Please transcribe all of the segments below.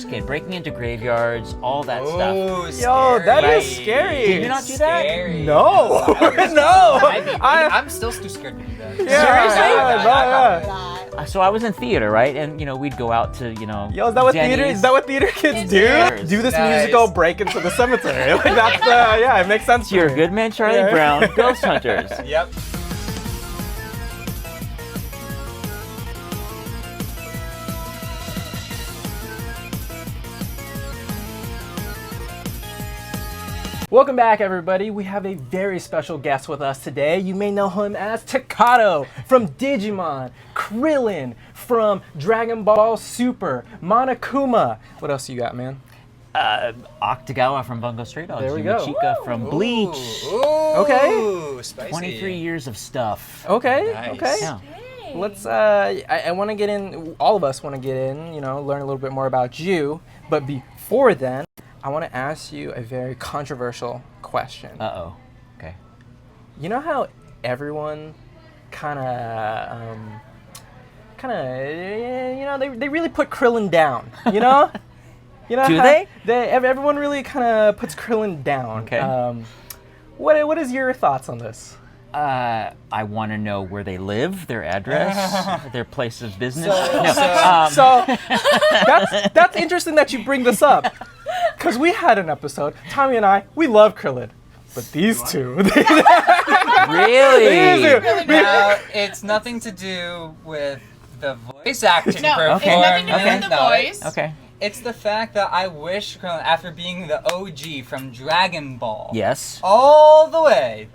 Kid, breaking into graveyards, all that stuff. Yo, that is scary. Did you not do that? Scary. No. No. I'm still too scared to do that. Yeah. So I was in theater, right? And we'd go out to Yo, is that what Denny's. theater? Is that what theater kids do? Yes. Do this Nice. musical break into the cemetery? Like that's yeah, it makes sense. You're to a me. good man, Charlie Yeah. Brown, Ghost Hunters. Yep. Welcome back, everybody. We have a very special guest with us today. You may know him as Takato from Digimon, Krillin from Dragon Ball Super, Monokuma. What else you got, man? Octagawa from Bungo Stray Dogs. There we go. Yumachika from Bleach. Okay. Spicy. 23 years of stuff. Okay. Nice. Okay. Yeah. Let's. I want to get in. All of us want to get in. Learn a little bit more about you. But before then, I want to ask you a very controversial question. Uh-oh. Okay. You know how everyone kind of, they really put Krillin down, you know? Do how they? Everyone really kind of puts Krillin down. Okay. What is your thoughts on this? I want to know where they live, their address, their place of business. So that's interesting that you bring this up, because we had an episode. Tommy and I, we love Krillin, but these two, Really? Now, it's nothing to do with the voice acting No, performance. it's nothing to do with the voice. Okay. It's the fact that I wish Krillin, after being the OG from Dragon Ball, Yes. all the way,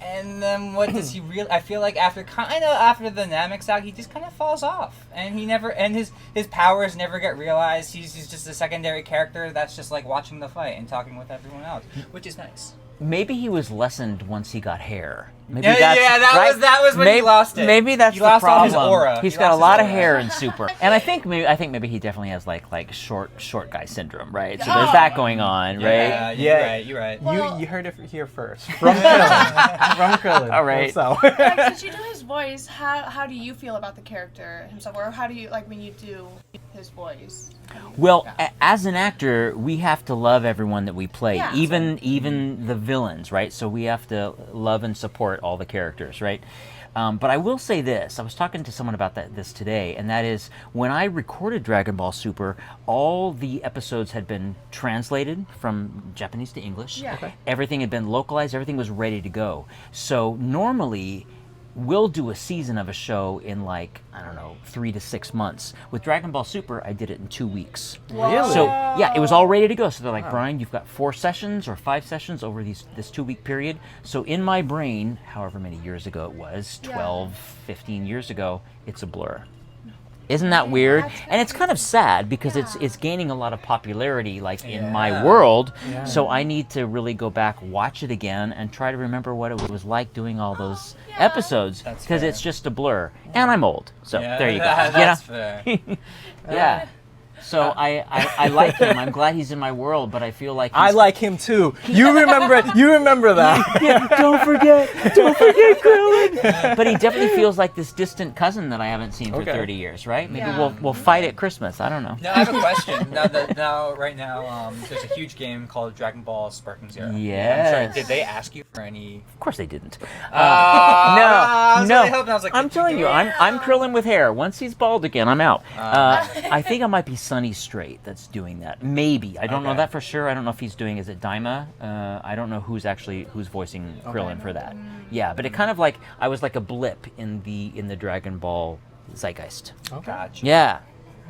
and then what does he really? I feel like after the Namek saga, he just kind of falls off, and his powers never get realized. He's just a secondary character that's just like watching the fight and talking with everyone else, which is nice. Maybe he was lessened once he got hair. Maybe That was when he lost it. Maybe that's He the lost all problem. his aura. He's He got a lost lot his of aura. hair in Super, and I think maybe he definitely has like short guy syndrome, right? So there's that going on, right? Yeah, you're right. Well- you heard it here first from Krillin. From Krillin. All right. So. Since you do his voice, how do you feel about the character himself, or how do you like when you do his voice? Well, as an actor, we have to love everyone that we play, Yeah. even the villains, right? So we have to love and support all the characters, right? But I will say this. I was talking to someone about this today, and that is when I recorded Dragon Ball Super, all the episodes had been translated from Japanese to English. Yeah. Okay. Everything had been localized. Everything was ready to go. So normally, we'll do a season of a show in 3 to 6 months. With Dragon Ball Super, I did it in 2 weeks. Really? So yeah, it was all ready to go. So they're like, Brian, you've got 4 sessions or 5 sessions over this 2-week period. So in my brain, however many years ago it was, 12, 15 years ago, it's a blur. Isn't that weird? And it's kind of sad because it's gaining a lot of popularity in my world. Yeah. So I need to really go back, watch it again, and try to remember what it was like doing all those episodes, That's because fair. it's just a blur. And I'm old, so there you go. That's fair. Yeah. So I like him. I'm glad he's in my world, but I feel like I like him too. You remember that. yeah, don't forget Krillin. But he definitely feels like this distant cousin that I haven't seen for 30 years, right? Maybe Yeah. we'll fight at Christmas. I don't know. Now I have a question. Right now, there's a huge game called Dragon Ball Sparking Zero. Yes. I'm sorry, did they ask you for any? Of course they didn't. I was no. really hoping. I was like, I'm did telling you, do it? I'm Krillin with hair. Once he's bald again, I'm out. I think it might be Sunny Straight that's doing that. Maybe. I don't know Okay. that for sure. I don't know if he's doing. Is it Daima? I don't know who's voicing Krillin for that. Yeah, but it kind of I was like a blip in the Dragon Ball zeitgeist. Okay. Gotcha. Yeah.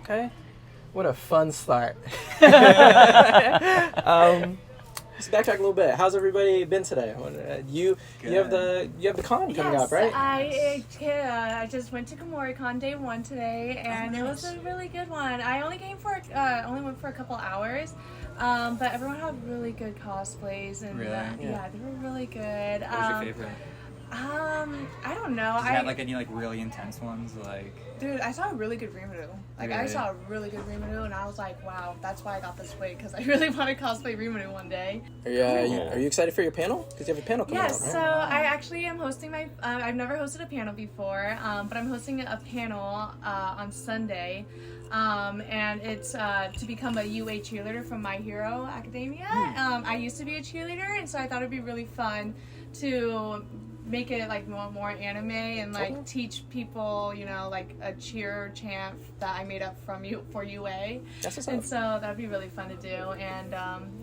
Okay. What a fun start. Let's backtrack a little bit. How's everybody been today? You have the con coming up, right? I just went to KomoriCon day 1 today, and it was a really good one. I only went for a couple hours, but everyone had really good cosplays, and Really? yeah, they were really good. What was your favorite? I don't know. Did you have like any like really intense ones? Like, dude, I saw a really good Rimuru. Like, I Really? saw a really good Rimuru, and I was like, wow, that's why I got this wig, because I really want to cosplay Rimuru one day. Are you excited for your panel? Because you have a panel coming Yes, out, so right? I actually am hosting my. I've never hosted a panel before, but I'm hosting a panel on Sunday, and it's to become a UA cheerleader from My Hero Academia. I used to be a cheerleader, and so I thought it'd be really fun to make it like more anime and like teach people, you know, like a cheer chant that I made up for UA. That's what's And up. so that'd be really fun to do. And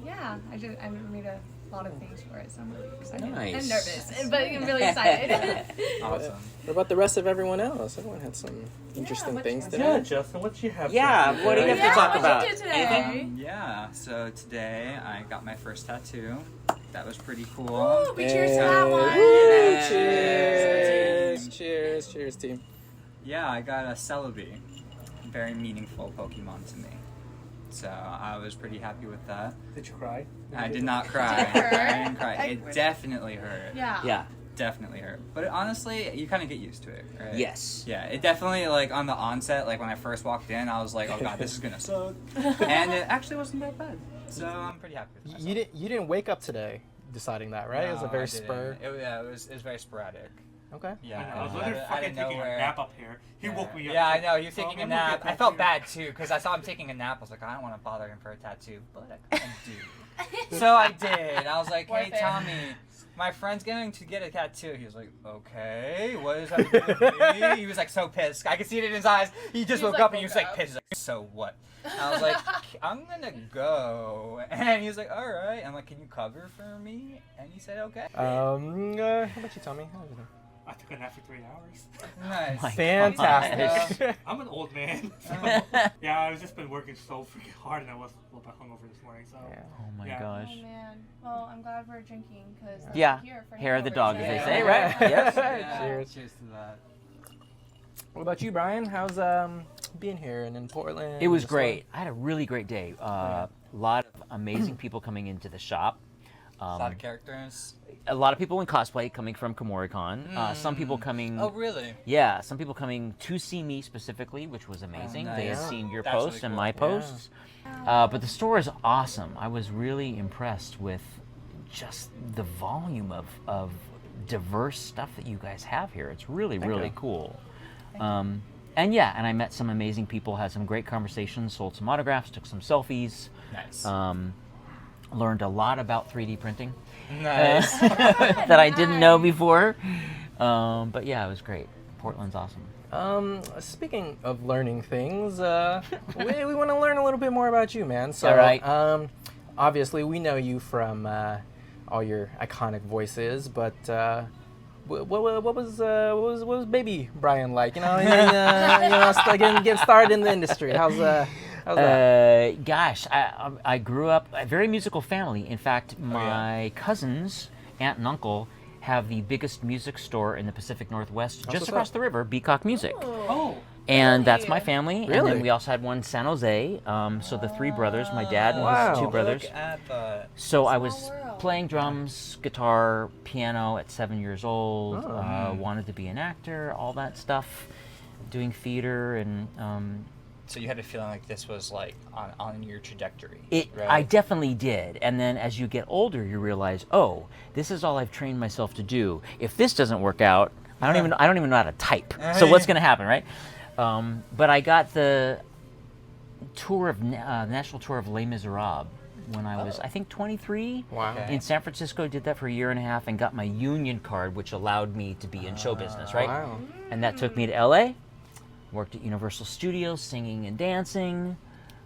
yeah, I made a lot of things for it, so I'm really excited Nice. and nervous, but I'm really excited. awesome. What about the rest of everyone else? Everyone had some interesting what- things what's- today. Yeah, Justin, what you have? Yeah, for me what do you today? have to talk what'd about? you do today? Yeah, so today I got my first tattoo. That was pretty cool. Ooh, we cheers to that Hey. one. Woo, cheers, team. Yeah, I got a Celebi. Very meaningful Pokemon to me. So I was pretty happy with that. Did you cry? I did not cry. Did it hurt? I didn't cry. Like, It definitely hurt. Yeah. Yeah. Definitely hurt. But honestly, you kind of get used to it, right? Yes. Yeah, it definitely, like, on the onset, like, when I first walked in, I was like, oh god, this is gonna suck. And it actually wasn't that bad. So I'm pretty happy with myself. You didn't wake up today deciding that, right? It was a No, very I didn't. spur. it was very sporadic. Okay. Yeah. I was out literally of fucking taking nowhere. a nap up here. He woke me up. Yeah, I know. He was So taking a I'm gonna nap. get I felt tattooed. bad too because I saw him taking a nap. I was like, I don't want to bother him for a tattoo, but I kind of do. So I did. I was like, hey, Worth it. Tommy, my friend's going to get a tattoo. He was like, okay, what does that have to do with me? He was like so pissed. I could see it in his eyes. He just He's woke like, up and he was woke like up. pissed. He's like, so what? I was like, I'm gonna go. And he was like, all right. I'm like, can you cover for me? And he said, okay. How about you, Tommy? How was it? I took a nap for 3 hours. Nice. My Fantastic. I'm an old man. So, yeah, I've just been working so freaking hard, and I was a little bit hungover this morning. So Yeah. Oh my Yeah. gosh. Oh man. Well, I'm glad we're drinking because Yeah. Hair of the dog, as they say, right? Yes. Yeah, Cheers. Cheers to that. What about you, Brian? How's being here and in Portland? It was and great. I had a really great day. A lot of amazing people coming into the shop. A lot of characters. A lot of people in cosplay coming from KomoriCon. Some people coming. Oh, really? Yeah, some people coming to see me specifically, which was amazing. They had nice. seen your That's posts really and cool. my Yeah. posts. But the store is awesome. I was really impressed with just the volume of diverse stuff that you guys have here. It's really, really cool. And yeah, and I met some amazing people, had some great conversations, sold some autographs, took some selfies. Nice. Learned a lot about 3D printing Nice. that I didn't know before. But yeah, it was great. Portland's awesome. Speaking of learning things, we want to learn a little bit more about you, man. So, All right. Obviously, we know you from all your iconic voices, but what was baby Brian like? You know, still getting started in the industry. How's that? Gosh, I grew up a very musical family. In fact, my cousins, aunt and uncle, have the biggest music store in the Pacific Northwest, just what's across up. the river, Beacock Music. Oh, And that's Really? my family. And Really? then we also had one in San Jose. So the three brothers, my dad and Wow. his two brothers. Look at that. So I was Small world. playing drums, guitar, piano at 7 years old. Oh. Wanted to be an actor, all that stuff. Doing theater and So you had a feeling like this was like on your trajectory. It, right? I definitely did. And then as you get older, you realize, oh, this is all I've trained myself to do. If this doesn't work out, I don't even know how to type. So what's going to happen, right? But I got the tour of national tour of Les Miserables when I was, I think, 23. Wow. Okay. In San Francisco, did that for a year and a half and got my union card, which allowed me to be in show business, right? Wow. And that took me to LA. Worked at Universal Studios, singing and dancing,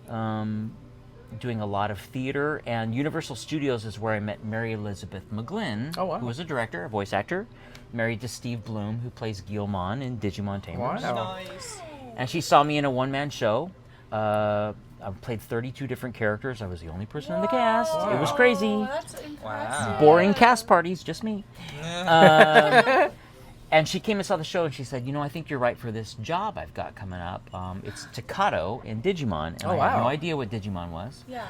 doing a lot of theater. And Universal Studios is where I met Mary Elizabeth McGlynn, Oh, wow. who was a director, a voice actor, married to Steve Bloom, who plays Guilmon in Digimon Tamers. Wow. Nice. And she saw me in a one-man show. I played 32 different characters. I was the only person in the cast. It was crazy. Oh, that's impressive. Wow. Boring cast parties, just me. And she came and saw the show, and she said, "You know, I think you're right for this job I've got coming up. It's Takato in Digimon." And Oh, I had no wow. idea what Digimon was. Yeah.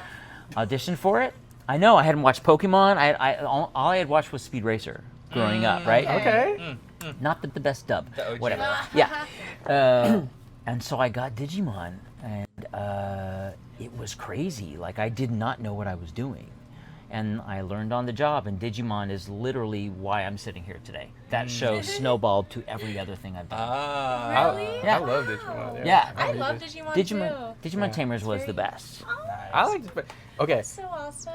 Auditioned for it. I know I hadn't watched Pokemon. All I had watched was Speed Racer. growing up, right? Okay. Not the best dub, The OG. whatever. Yeah. And so I got Digimon, and it was crazy. Like, I did not know what I was doing. And I learned on the job, and Digimon is literally why I'm sitting here today. That show snowballed to every other thing I've done. Really? I love Digimon. Yeah. I love Digimon, Digimon too. Tamers was the very- best. I like this, but okay. So awesome.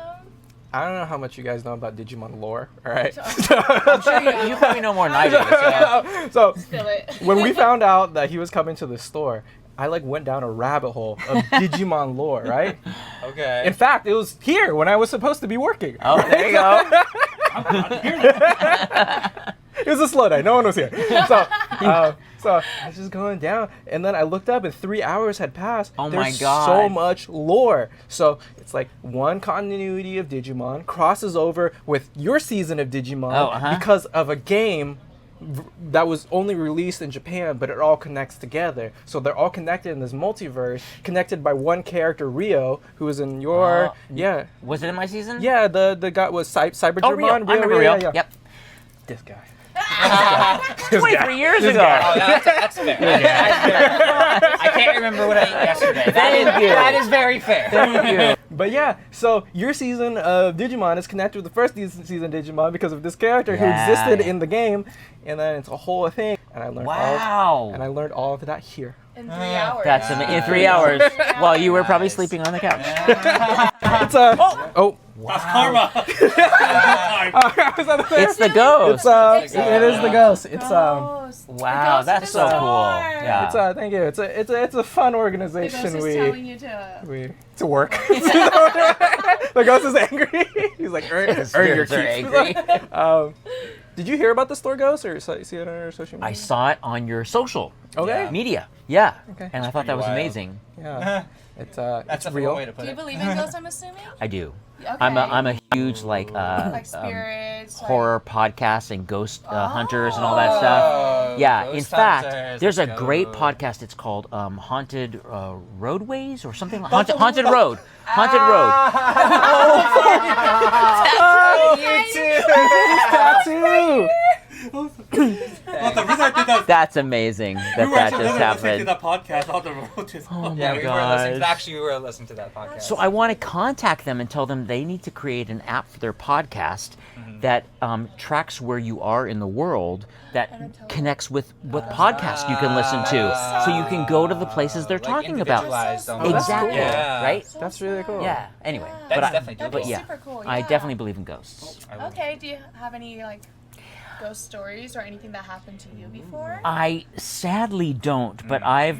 I don't know how much you guys know about Digimon lore. All right. I'm sure you probably know more than I do. So. So Spill it. when we found out that he was coming to the store, I like went down a rabbit hole of Digimon lore, right? Okay. In fact, it was here when I was supposed to be working. Oh, there you go. It was a slow day. No one was here. So I was just going down, and then I looked up, and 3 hours had passed. Oh my There's God. so much lore. So it's like one continuity of Digimon crosses over with your season of Digimon because of a game that was only released in Japan, but it all connects together. So they're all connected in this multiverse, connected by one character, Rio, who is in your Was it in my season? yeah the guy was Cyber Oh, Rio. I remember Rio. Yep. This guy. 23 years This ago. guy. Oh, that's fair. That's fair. I can't remember what I ate yesterday. That is very fair. Thank you. But yeah, so your season of Digimon is connected with the first season of Digimon because of this character who existed in the game, and then it's a whole thing. And I learned I learned all of that here. In 3 hours. That's in 3 hours while you were probably sleeping on the couch. It's a That's karma. It's the ghost. It is the ghost. It's Ghost. Wow, The that's ghost so is cool. more. Yeah. thank you. It's a fun The organization. ghost is telling you to. To work. The ghost is angry. He's like, earn your Spirits are keep. angry. Did you hear about the store ghost or see it on our social media? I saw it on your social Okay. media. Yeah. Okay. And I thought that was wild. amazing. Yeah. It's That's it's a real. real way to put Do you it. believe in ghosts, I'm assuming? I do. Okay. I'm a huge like spirits. horror podcasts and ghost hunters and all that stuff. Yeah, in Ghost fact, hunters, there's a let's great go. podcast. It's called Haunted Roadways or something like Haunted Road. Haunted Road. Tattoo. Well, the reason I did that, That's amazing we were that actually just listening to happened. that podcast on the road. To Oh Yeah, my we were listening. gosh. Actually, we were listening to that podcast. So I want to contact them and tell them they need to create an app for their podcast that tracks where you are in the world that connects with what podcast you can listen to, so you can go to the places they're Like talking about. individualized almost. that's Exactly. cool. Yeah. Right? That's really cool. Yeah. Anyway, That's but I, definitely That'd doable. be but yeah, super cool. I yeah. definitely believe in ghosts. I would- Okay, do you have any like ghost stories or anything that happened to you before? I sadly don't, but I've,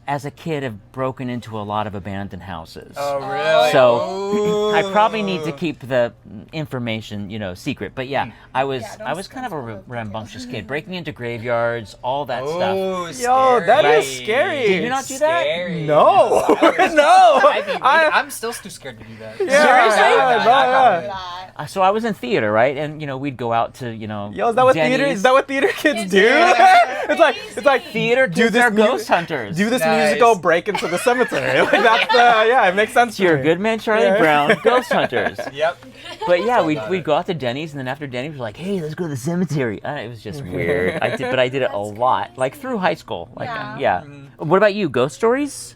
as a kid, have broken into a lot of abandoned houses. Oh, really? So I probably need to keep the information, secret. But yeah, I was Yeah, don't I was kind of a spill the rambunctious kid, breaking into graveyards, all that stuff. Oh, Yo, that is scary. scary. Did you not do that? Scary. No. No. I'm still too scared to do that. Yeah, Seriously? yeah, no, yeah. That. So I was in theater, right? And we'd go out to Yo, is that what theater? Denny's. Is that what theater kids do? Yeah. It's like Theater do kids this are mu- ghost hunters. do this Nice. musical break into the cemetery. Like that's it makes sense. You're to a me. good man, Charlie Yeah. Brown, ghost hunters. Yep. But yeah, we'd go out to Denny's, and then after Denny's, we're like, hey, let's go to the cemetery. It was just weird. I did it a lot, like through high school. Like, Yeah. What about you? Ghost stories?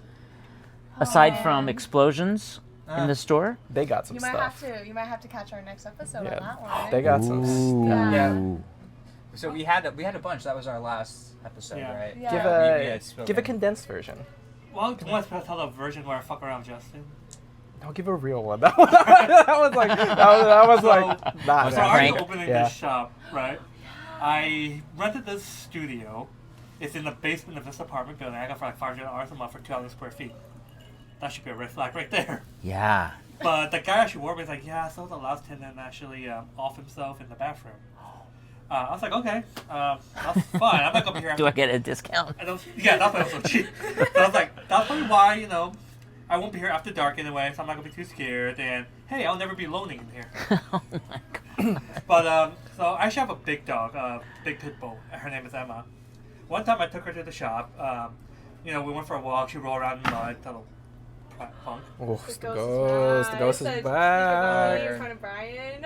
Aside from man. explosions in the store? They got some You might stuff. have to catch our next episode Yeah. on that one. They got some stuff. Yeah. So we had a bunch. That was our last episode, Yeah. right? Yeah. Give We a had spoken. give a condensed version. Well, do you want to tell the version where I fuck around with Justin? I'll give a real one. That was like not So bad. I Frank? was opening Yeah. this shop, right? I rented this studio. It's in the basement of this apartment building. I got for like $500 a month for 2,000 square feet. That should be a red flag right there. Yeah. But the guy actually warned me. He's like, yeah, so the last tenant actually off himself in the bathroom. I was like, okay, that's fine. I'm not gonna be here. Do I get a discount? Yeah, that's why I'm so cheap. So I was like, that's probably why, I won't be here after dark anyway, so I'm not gonna be too scared. And hey, I'll never be loning in here. Oh my God. But so I actually have a big dog, big pit bull. Her name is Emma. One time I took her to the shop. We went for a walk. She rolled around in the mud, little punk. Oh, The the ghost is back. In front of Brian.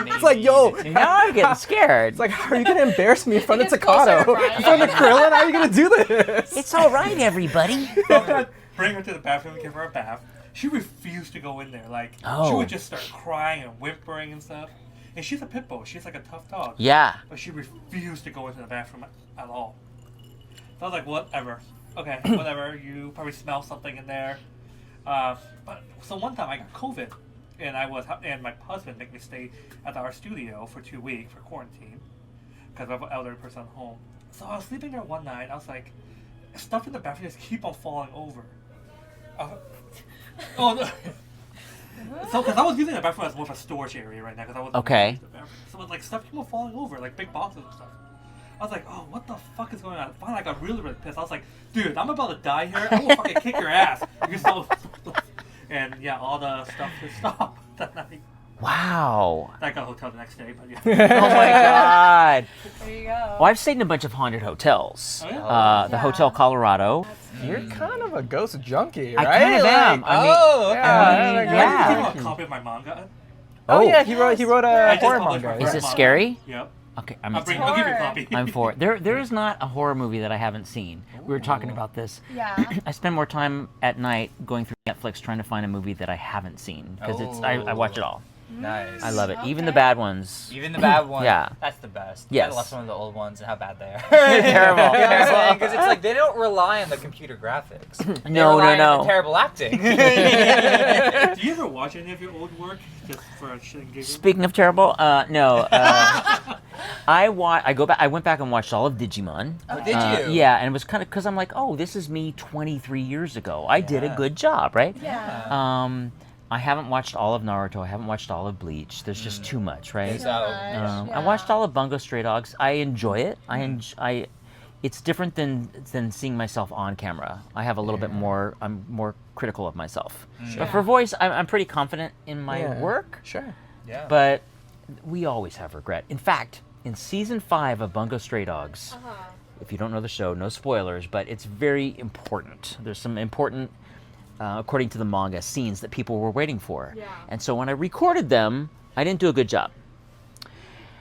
It's like, yo, Now I'm getting scared. it's like, how are you gonna embarrass me in front of He gets closer to Takato? Brian. In front of Krillin? How are you gonna do this? It's all right, everybody. So I'm trying to bring her to the bathroom and give her a bath. She refused to go in there. Like, she Oh. would just start crying and whimpering and stuff. And she's a pit bull. She's like a tough dog. Yeah. But she refused to go into the bathroom at all. So I was like, whatever. Okay, whatever. You probably smell something in there. But so one time I got COVID, and my husband made me stay at our studio for 2 weeks for quarantine because I have an elderly person at home. So I was sleeping there one night. I was like, stuff in the bathroom just keep on falling over. Oh no. So, because I was using the bathroom as more of a storage area right now, because I wasn't Okay. using the bathroom. So, like, stuff kept on falling over, like big boxes and stuff. I was like, oh, what the fuck is going on? Finally, I got really, really pissed. I was like, dude, I'm about to die here. I will fucking kick your ass. You're so... And yeah, all the stuff just stopped that night. Wow. I got a hotel the next day, but yeah. Oh my God. There you go. Well, I've stayed in a bunch of haunted hotels. Oh, yeah? The Yeah. Hotel Colorado. You're kind of a ghost junkie, I right? kind of am. I mean, Oh, yeah, I mean, yeah. I yeah. have a copy of my manga. Oh yeah, he wrote I a just horror published manga. my Is it manga. scary? Yep. Okay, I'll give you a Horror. copy. I'm for it. There is not a horror movie that I haven't seen. We were talking about this. Yeah. I spend more time at night going through Netflix trying to find a movie that I haven't seen because I watch it all. nice. I love it, even the Okay. bad ones. Even the bad ones. Yeah. That's the best. Yes. I love some of the old ones and how bad they are. Terrible. Because it's like they don't rely on the computer graphics. They No, rely no, on no. the terrible acting. Do you ever watch any of your old work just for a shit and giggle? Speaking of terrible, no. I went back and watched all of Digimon. Oh, did you? Yeah, and it was kind of because I'm like, oh, this is me 23 years ago. I did a Yeah. good job, right? Yeah. I haven't watched all of Naruto. I haven't watched all of Bleach. There's just too much, right? It's So out. much, I watched all of Bungo Stray Dogs. I enjoy it. It's different than seeing myself on camera. I have a little bit more. I'm more critical of myself. But for voice, I'm pretty confident in my Yeah. work. Sure. Yeah. But we always have regret. In fact, in season 5 of Bungo Stray Dogs, if you don't know the show, no spoilers, but it's very important. There's some important, according to the manga, scenes that people were waiting for. Yeah. And so when I recorded them, I didn't do a good job.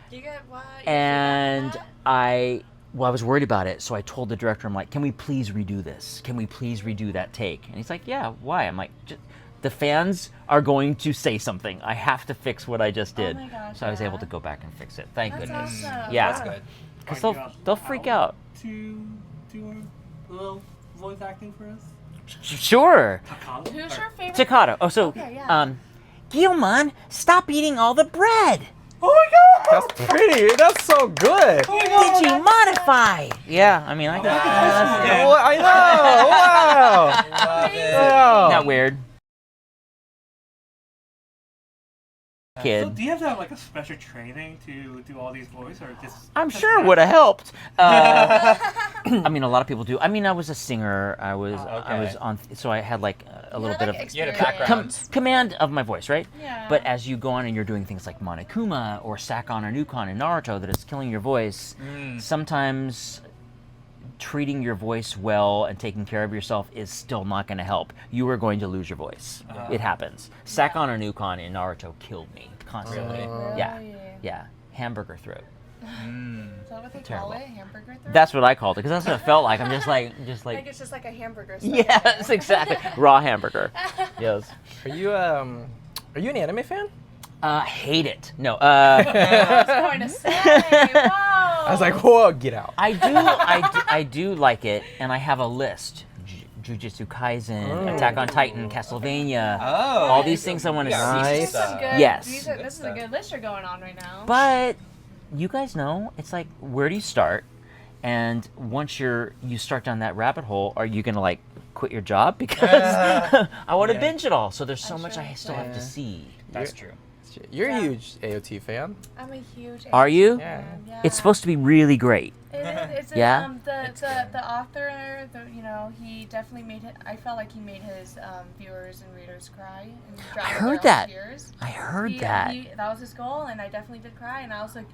You get what? You And forgot I was worried about it, so I told the director, I'm like, can we please redo this? Can we please redo that take? And he's like, yeah, why? I'm like, the fans are going to say something. I have to fix what I just did. my gosh, So I was able yeah. to go back and fix it. Thank That's goodness. awesome. Yeah. That's good. Because Are you they'll freak allowed out. To do a little voice acting for us? Sure. Takano? Who's Or- your favorite? Staccato. Oh, so, Okay, yeah. Guilmon, stop eating all the bread. Oh my god! That's pretty. That's so good. Oh my god! Did you modify? Yeah, I mean, I can. Yeah. Oh, I know. Wow. Love it. Wow. Not weird. So Kid. do you have to have like a special training to do all these voices, or just? I'm sure it would have helped. I mean, a lot of people do. I mean, I was a singer. I was Okay. on, so I had like a little bit of You had a experience. background. command of my voice, right? Yeah. But as you go on and you're doing things like Monokuma or Sakon or Nukon in Naruto that is killing your voice, sometimes treating your voice well and taking care of yourself is still not going to help. You are going to lose your voice. It happens. Sakon or Nukon in Naruto killed me constantly. Really? Yeah. Really? Yeah. Hamburger throat. Is that what they Terrible. call it? Hamburger throat? That's what I called it because that's what it felt like. I'm just like like it's just like a hamburger. throat. yes, exactly. Raw hamburger. Yes. Are you an anime fan? Hate it. No. I was going to say. Whoa. I was like, whoa, get out. I do like it, and I have a list. Jujutsu Kaisen, Attack on Titan, Castlevania, Oh. all these things I want to Yeah, see. These Nice. are some good. Yes. This is a good list you're going on right now. But you guys know, it's like, where do you start? And once you start down that rabbit hole, are you gonna like quit your job because I want to Yeah. binge it all? So there's so I'm much sure. I still have to see. That's true. You're Yeah. a huge AOT fan. I'm a huge. Are you? Yeah. Yeah. It's supposed to be really great. It is. It's Yeah? the author. He definitely made it. I felt like he made his viewers and readers cry. And I heard that. Tears. I heard that. That was his goal, and I definitely did cry. And I was like,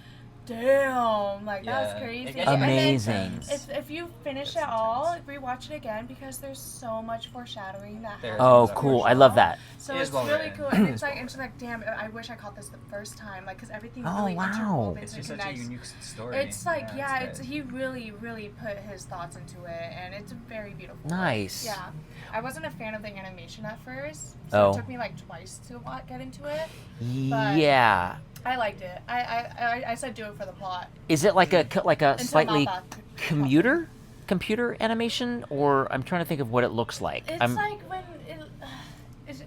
damn, like that Yeah. was crazy. It gets Amazing. intense. If you finish It's it all, intense. rewatch it again because there's so much foreshadowing that There happens. Oh, is. in the cool. I show. love that. So It is it's well really written. cool, and it's like, damn, I wish I caught this the first time, like, because everything Oh, really wow. interwoven It's and just such a connects. unique story. It's like, yeah, it's good. he really put his thoughts into it, and it's very beautiful. Nice. Yeah, I wasn't a fan of the animation at first, so Oh. it took me like twice to get into it. Yeah. I liked it. I said do it for the plot. Is it like a Until slightly Mappa- computer animation, or I'm trying to think of what it looks like. It's I'm like when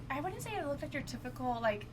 I wouldn't say it looked like your typical like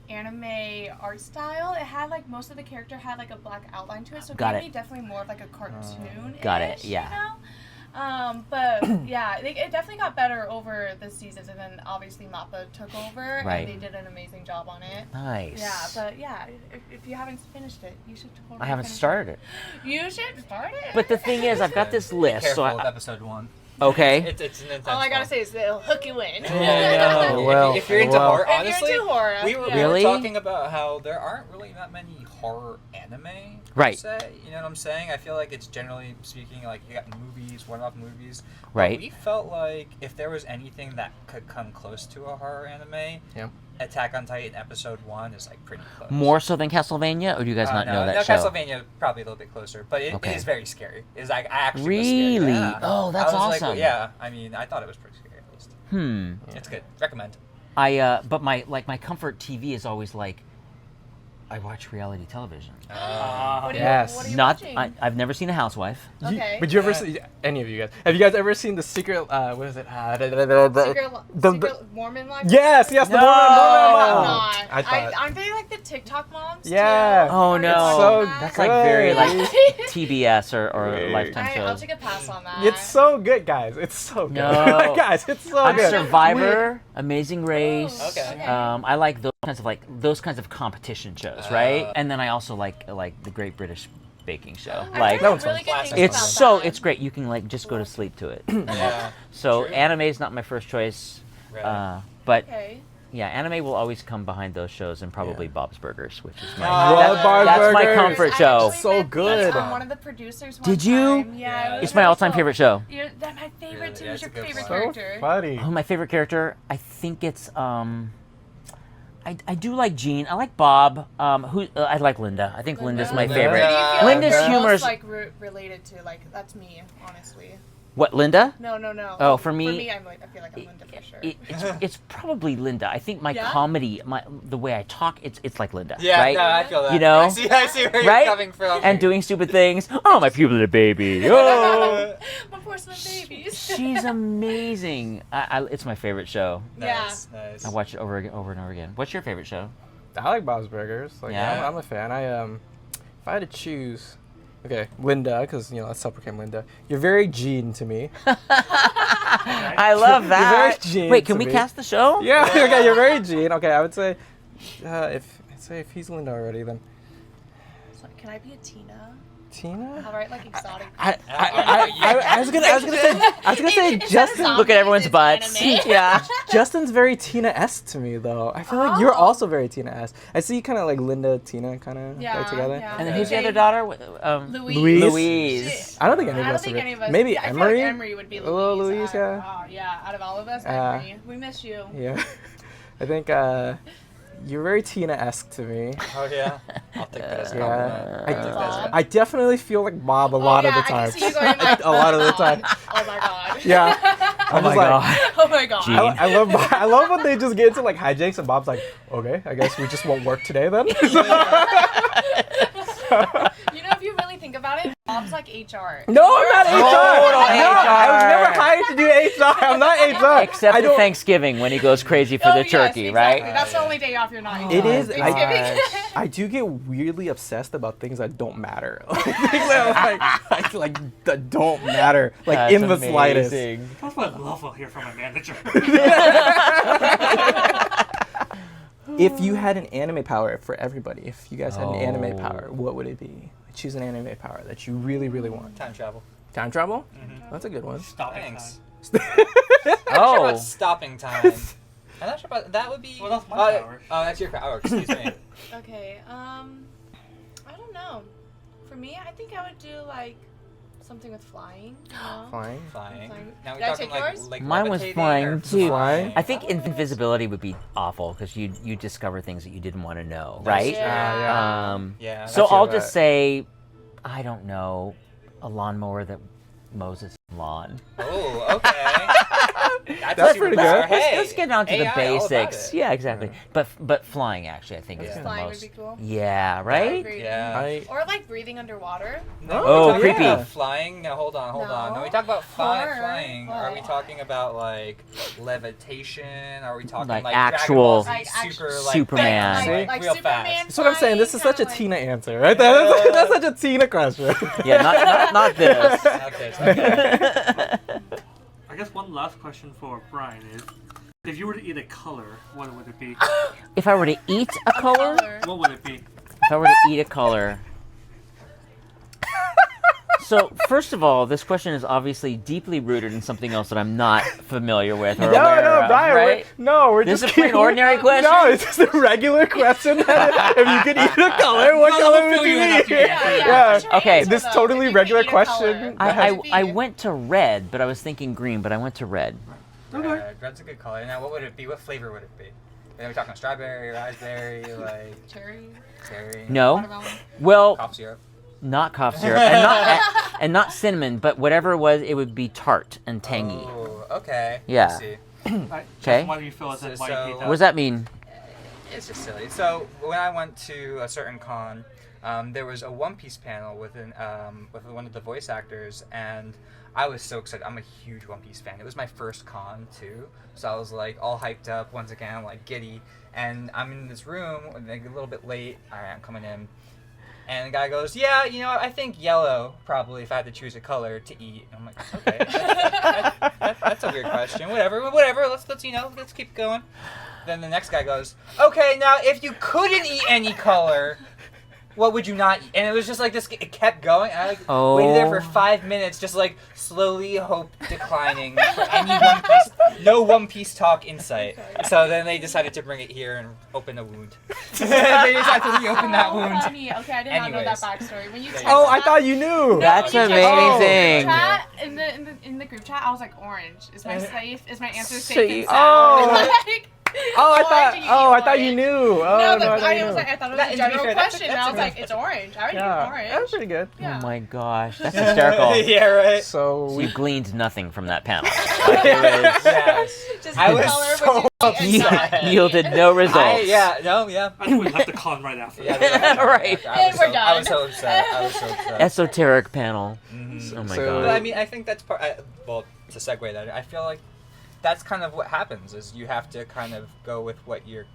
anime art style. It had like most of the character had like a black outline to it, so it Got gave it. me definitely more of like a cartoon. Got it, yeah. You know? But yeah, it definitely got better over the seasons, and then obviously Mappa took over, Right. and they did an amazing job on it. nice. Yeah, but yeah, if you haven't finished it, you should totally. I haven't finish started it. it. You should start it. But the thing is, I've got this Be list. So careful with I, episode 1. okay. It's an intense all I gotta one. say is it'll hook you in. Yeah, Oh, no. well, if you're into well. horror, If you're honestly, into horror, we were Really? talking about how there aren't really that many horror anime. per Right. se, you know what I'm saying? I feel like it's generally speaking like you got movies, one-off movies. But Right. we felt like if there was anything that could come close to a horror anime, Yeah. Attack on Titan episode 1 is like pretty close. More so than Castlevania, or do you guys not no, know that no, show? Castlevania probably a little bit closer, but it Okay. is very scary. It's like I actually was Really? scared. Yeah. Oh, that's I was like, awesome. yeah, I mean, I thought it was pretty scary at least. It's good. Recommend. But my comfort TV is always like, I watch reality television. What are you, Yes. what are you Not, watching? I've never seen a housewife. Okay. But you ever see any of you guys? Have you guys ever seen the secret? What is it? Secret Mormon life? Yes, the No. Mormon. I'm Oh. not. I thought. Aren't they like the TikTok moms? Yeah. Too? Oh Are no, you so watching that? that's like very like good. TBS or Great. Lifetime I'll shows. take a pass on that. It's so good, guys. It's so good. No. Guys, it's so I'm good. Survivor, Amazing Race. Okay. I like those kinds of competition shows, right? And then I also like the Great British Baking Show. I've Like that heard one's really fun. good Classic. things it's about so that. it's great. You can like just go to sleep to it. Yeah. So True. anime is not my first choice, Right. but Okay. yeah, anime will always come behind those shows, and probably Yeah. Bob's Burgers, which is Oh, my Love Bob's that's my Burgers. comfort I show. actually So met good. One of the producers. One Did you? time. Yeah. it was It's my really all-time cool. favorite show. That's my favorite Really? too. Yeah, Who's it's your a good favorite one. So character? funny. Oh, my favorite character. I think it's I do like Jean. I like Bob. I like Linda. I think Linda's my Linda. favorite. Who do you feel Linda's like you're humor is- most, like related to? Like that's me, honestly. What, Linda? No. Oh, for me- I feel like I'm Linda for sure. It's probably Linda. I think my Yeah? comedy, the way I talk, it's like Linda, Yeah, right? no, I feel that. You know? I see where Right? you're coming from. And doing stupid things. Oh, my puberty little baby. Oh, My porcelain babies. she's amazing. It's my favorite show. Nice, nice. I watch it over and over again. What's your favorite show? I like Bob's Burgers. Like, Yeah? I'm a fan. If I had to choose, okay, Linda, because that's how I became Linda. You're very Jean to me. I love You're that. very Jean Wait, to can we me. cast the show? Yeah, okay, you're very Jean. Okay, I would say, if he's Linda already, then So, can I be a Tina? Tina. I'll write like exotic. I was gonna say Instead of Justin. zombies, Look at everyone's it's butts. anime. Yeah. Justin's very Tina-esque to me, though. I feel like you're also very Tina-esque. I see you kind of like Linda, Tina, kind of Yeah, together. yeah. And then who's the Okay. other daughter? Louise. Louise. I don't think any of I don't us think are. any of us. Maybe yeah, I feel Emery. like Emery would be A Louise. little Louise, yeah. Oh, yeah. Out of all of us, Yeah. Emery. We miss you. Yeah, I think you're very Tina-esque to me. Oh yeah, I'll take that as a Yeah, compliment. I'll take that as a I definitely feel like Bob a lot of the I time. can see you going like, A lot of the time. Oh my god. Yeah. Oh I'm my just like, god. Oh my god. Gee. I love when they just get into like hijinks and Bob's like, okay, I guess we just won't work today then. You know, if you really think about it, Bob's like HR. No, I'm not HR. no, I was HR. never hired to do HR. I'm not HR. Except I for don't. Thanksgiving when he goes crazy for Oh, the yes, turkey, exactly. right? That's the only day off you're not. It is. Thanksgiving. I do get weirdly obsessed about things that don't matter. Things that that don't matter, like That's in the slightest. amazing. That's what I love to hear from my manager. If you had an anime power for everybody, if you guys had an anime Oh. power, what would it be? Choose an anime power that you really, really want. Time travel. Time travel? That's a good one. Stopping Thanks. time. I'm not sure Oh, about stopping time. I'm not sure about that. Would be. Well, that's my power. Oh, that's your power. Excuse me. Okay. I don't know. for me, I think I would do like something with flying. You know? Flying. Flying. Flying. Now we're Did I talking take yours? like Mine was levitating flying, or too. Flying? I think invisibility would be awful because you discover things that you didn't want to know, That's right? true. Yeah. Yeah. So I feel I'll that. just say, I don't know, a lawnmower that mows its lawn. Oh, okay. That's pretty good. Let's get down to the AI, all about basics. it. Yeah, exactly. But flying actually, I think is Yeah. the Flying most. would be cool. Yeah, I right. agree. Yeah. Or like breathing underwater. No, Oh, we're talking creepy. about Flying? No, hold on. When No. we talk about Horror. flying, are we What? talking about like levitation? Are we talking Like like actual Dragon Ball Z Like super actu- like Superman. like, See? Like real Superman. fast? That's what I'm saying. This is such a Flying, Tina answer, right? That's such a Tina question. Yeah, not this. Not this, okay. I guess one last question for Brian is, if you were to eat a color, what would it be? If I were to eat a color, What would it be? if I were to eat a color. So, first of all, this question is obviously deeply rooted in something else that I'm not familiar with or aware of, Brian, right? we're This just is a plain ordinary question? No, it's just a regular question. That if you could eat a color, what color would you eat? Yeah. Okay. This totally regular question. I went to red, but I was thinking green, but I went to red. Red's a good color. Now, what would it be? What flavor would it be? Are we talking strawberry, raspberry, like Cherry. cherry? No. Watermelon. Well, Cough syrup. not cough syrup, and not cinnamon, but whatever it was, it would be tart and tangy. Oh, okay. Yeah. Let's see. Okay. Why do you feel as if why you So- hate What that? does that mean? It's just silly. So when I went to a certain con, there was a One Piece panel with one of the voice actors, and I was so excited. I'm a huge One Piece fan. It was my first con too, so I was like all hyped up. Once again, I'm like giddy, and I'm in this room, like a little bit late. All right, I'm coming in, and the guy goes, "Yeah, you know, I think yellow probably if I had to choose a color to eat." And I'm like, "Okay, that's a weird question. Whatever. Let's keep going." Then the next guy goes, "Okay, now if you couldn't eat any color, what would you not eat?" And it was just like this. It kept going. And I waited there for 5 minutes, just like slowly hope declining for any One Piece, no One Piece talk in sight. So then they decided to bring it here and open a wound. They decided to reopen that Oh, wound. funny. Okay, I did not know that Anyways. backstory. When you There you texted go. Oh, I that- thought you knew. That's when you texted amazing. Chat, in the group chat, I was like, orange. Is my safe? Is my answer safe Safe. and sound? Oh. Like, Oh, I orange, thought you orange. knew. Oh, No, no, but I thought you I was knew. like, I thought it That- was and a to be general fair, that's- question, and I that's was a like, good it's orange. I already knew Yeah, orange. that's pretty good. Yeah. Oh my gosh, that's hysterical. Yeah, right. So So we you gleaned nothing from that panel. Like, it was, Yes. Just I the was color so would you eat and upset. not eat. yielded no results. Yeah. I think we left the con right after. Yeah, Right. I was we're so- done. I was so upset. Esoteric panel. Mhm. Oh my So- But I god. mean, I think that's part. Well, to segue that, I feel like that's kind of what happens. Is you have to kind of go with what your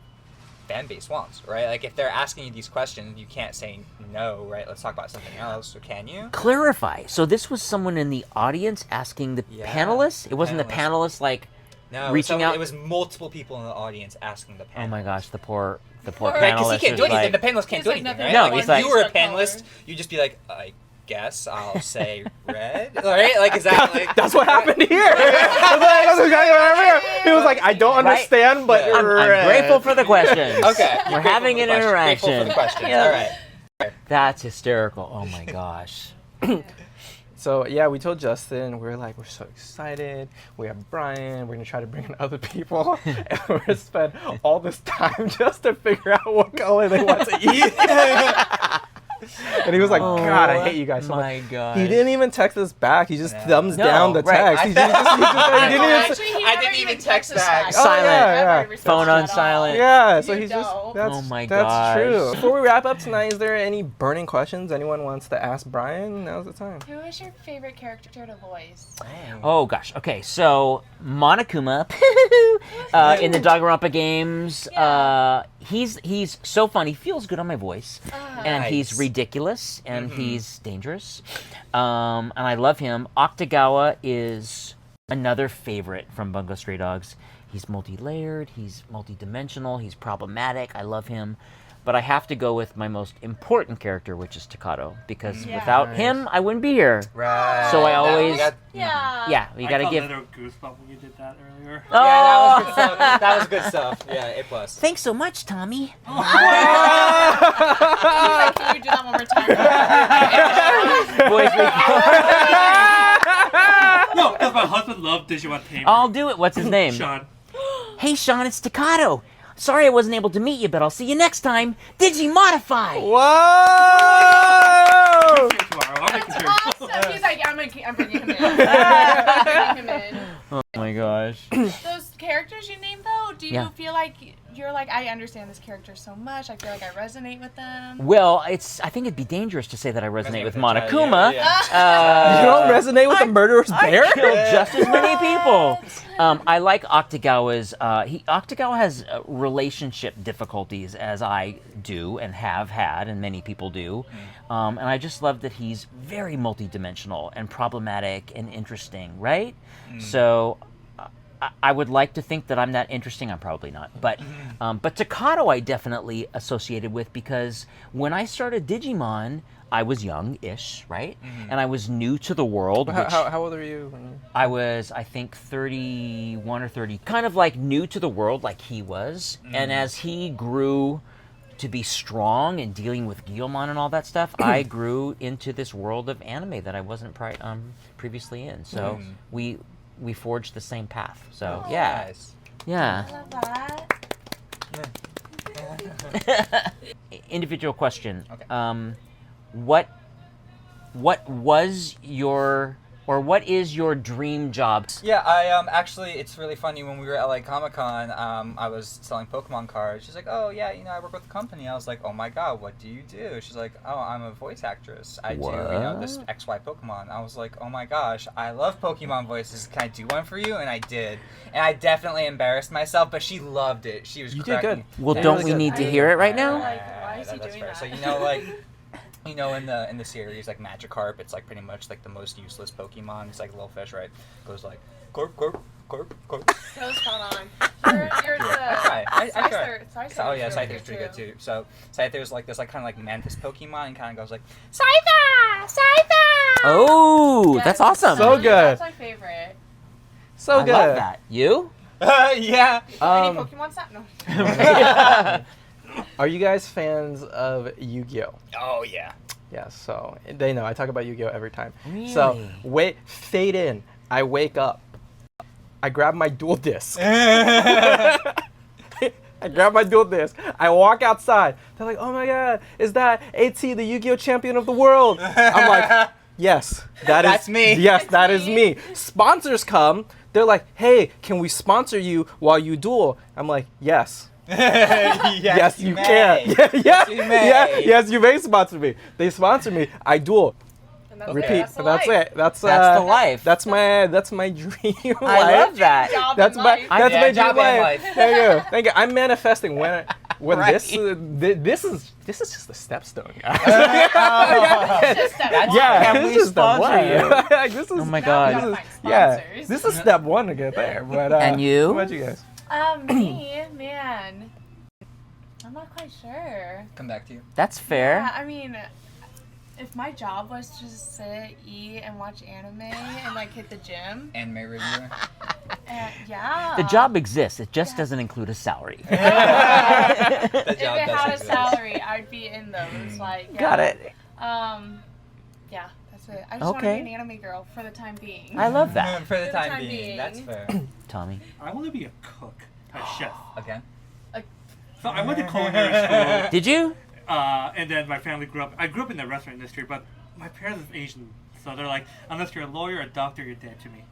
fan base wants, right? Like if they're asking you these questions, you can't say no, right? Let's talk about something else. Or can you? Clarify. So this was someone in the audience asking the Yeah, panelists? It wasn't the panelists. panelists like, No. Reaching out- It was multiple people in the audience asking the panel. oh my gosh, the poor Right, Right, because panelist he can't is do anything. like, The panelist can't He's do like anything, nothing. right? No, like, he's if like- you were a What color? panelist, you'd just be like, I guess I'll say red, right? Like, is that like? that's what happened here. That's exactly what happened here. He was like, I don't Right? understand, but Yeah. I'm red. grateful for the questions. Okay. We're Grateful having for an the question. Grateful interaction. for the questions. Yeah. All right. That's hysterical. Oh my gosh. So yeah, we told Justin, we're like, we're so excited. We have Brian. We're gonna try to bring in other people, and we're gonna spend all this time just to figure out what color they want to eat. And he was like, God, I hate you guys so much. Oh my god. He didn't even text us back. He just No. thumbs No, down the right. text. He didn't Actually, he I never didn't even text us back. back. Silent. yeah. Never Phone on responded at all. silent. Yeah, so You he's just don't. that's Oh my that's gosh. true. Before we wrap up tonight, is there any burning questions anyone wants to ask Brian? Now's the time. Who is your favorite character to voice? Oh gosh. Okay, so Monokuma in the Danganronpa games. Yeah. He's so fun. He feels good on my voice, and he's Nice. ridiculous, and Mhm. he's dangerous, and I love him. Octagawa is another favorite from Bungo Stray Dogs. He's multi-layered, he's multi-dimensional, he's problematic. I love him. But I have to go with my most important character, which is Takato, because without him, I wouldn't be here. Right. So I always, Yeah. you gotta give. I got a little goosebump when you did that earlier. Oh, Yeah, that was good stuff. That was good stuff. Yeah, A+. Thanks so much, Tommy. Can you do that one more time? Boys, No, because my husband loved Digimon Tamer. I'll do it. What's his name? Sean. Hey, Sean, it's Takato. Sorry I wasn't able to meet you, but I'll see you next time. Digimodify. Whoa! See you tomorrow. I'll make it sure. Awesome. He's like, I'm bringing him in. I'm bringing him in. Oh my gosh. Those characters you named, though, do you Yeah. feel like you're like, I understand this character so much, I feel like I resonate with them? Well, I think it'd be dangerous to say that I resonate with with the child, Monokuma. yeah. You don't resonate with the murderous bear? I killed just as many people. I like Octagawa's. Octagawa has relationship difficulties, as I do and have had, and many people do. And I just love that he's very multidimensional and problematic and interesting, right? So I would like to think that I'm that interesting. I'm probably not. But Takato I definitely associated with, because when I started Digimon, I was young-ish, right? And I was new to the world. Which How old are you? I was, I think, 31 or 30. Kind of like new to the world like he was. And as he grew to be strong and dealing with Guilmon and all that stuff, I grew into this world of anime that I wasn't previously in. So we forged the same path. So yeah, Nice. yeah. I love that. Individual question. Okay. What was your, or what is your dream job? Yeah, I actually, it's really funny. When we were at LA Comic Con, I was selling Pokemon cards. She's like, "Oh yeah, I work with a company." I was like, "Oh my god, what do you do?" She's like, "Oh, I'm a voice actress. I do this XY Pokemon." I was like, "Oh my gosh, I love Pokemon voices. Can I do one for you?" And I did, and I definitely embarrassed myself, but she loved it. She was. You did good. Well, Yeah, don't really we good. need to hear it right now? Like, why is he That's doing fair. that? So in the series, like Magikarp, it's like pretty much like the most useless Pokemon. It's like a little fish, right? Goes like corp corp corp corp. What's going on? You're the I try. Scyther. Oh yeah, really Scyther's pretty good too. too. So Scyther's like this like kind of like mantis Pokemon, and kind of goes like Oh, Yes. that's awesome. So good. That's my favorite. So I good. love that. You? yeah. Any Pokemon set? No. Are you guys fans of Yu-Gi-Oh? Oh yeah. Yeah, so they know I talk about Yu-Gi-Oh every time. So Really? fade in. I wake up. I grab my dual disc. I grab my dual disc. I walk outside. They're like, "Oh my god, is that AT, the Yu-Gi-Oh champion of the world?" I'm like, "Yes, That's me. Yes, It's that is me. me." Sponsors come. They're like, "Hey, can we sponsor you while you duel?" I'm like, "Yes." Yes, you may. can. Yeah, you may. yes, you may sponsor me. They sponsor me. I duel. And that's Repeat. the That's life. it. That's the life. That's my dream I life. love that. Job That's and my life. that's Yeah, my job dream and life. life. Thank you. Thank you. I'm manifesting when Right. this is just the stepstone, guys. Just that one. Yeah, Can this we is step sponsor one. you? Like, this is, Oh my Now we god. gotta find yeah, sponsors. this is step one to get there. But And you? What about you guys? Me, man. I'm not quite sure. Come back to you. That's fair. Yeah, I mean, if my job was to just sit, eat, and watch anime and like hit the gym, Anime reviewer. yeah. The job exists. It just doesn't include a salary. The If job it had a exist. salary, I'd be in those. Like, yeah. Got it. Yeah, that's it. I just want to Okay. be an anime girl for the time being. I love that. For the time being, that's fair. Tommy. I want to be a cook, a chef. Okay. So I went to culinary school, Did you? and then my family grew up. I grew up in the restaurant industry, but my parents are Asian, so they're like, unless you're a lawyer or a doctor, you're dead to me.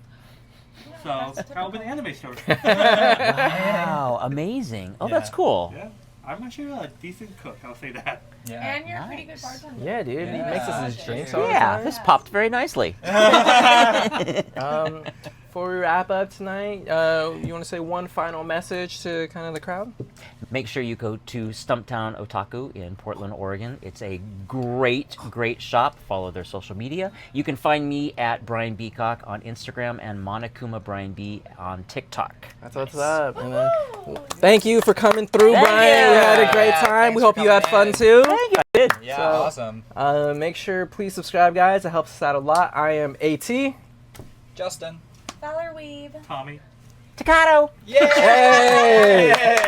So that's I opened an anime store. Wow, amazing. Oh, that's Yeah. cool. Yeah, I'm actually a decent cook. I'll say that. Yeah. And you're a pretty good Nice. bartender. Yeah, dude. He Yeah. makes us his drinks all the Yeah, time. this popped very nicely. before we wrap up tonight, you want to say one final message to kind of the crowd? Make sure you go to Stumptown Otaku in Portland, Oregon. It's a great, great shop. Follow their social media. You can find me at Brian Beacock on Instagram and Monokuma Brian B on TikTok. That's what's up. And, thank you for coming through, Thank Brian. you. We had a great Yeah, time. We thanks hope for you had coming fun in. too. Thank you. I did. Yeah, So- awesome. Make sure, please subscribe, guys. It helps us out a lot. I am AT. Justin. Valerweeb. Tommy. Staccato. Yay! Hey!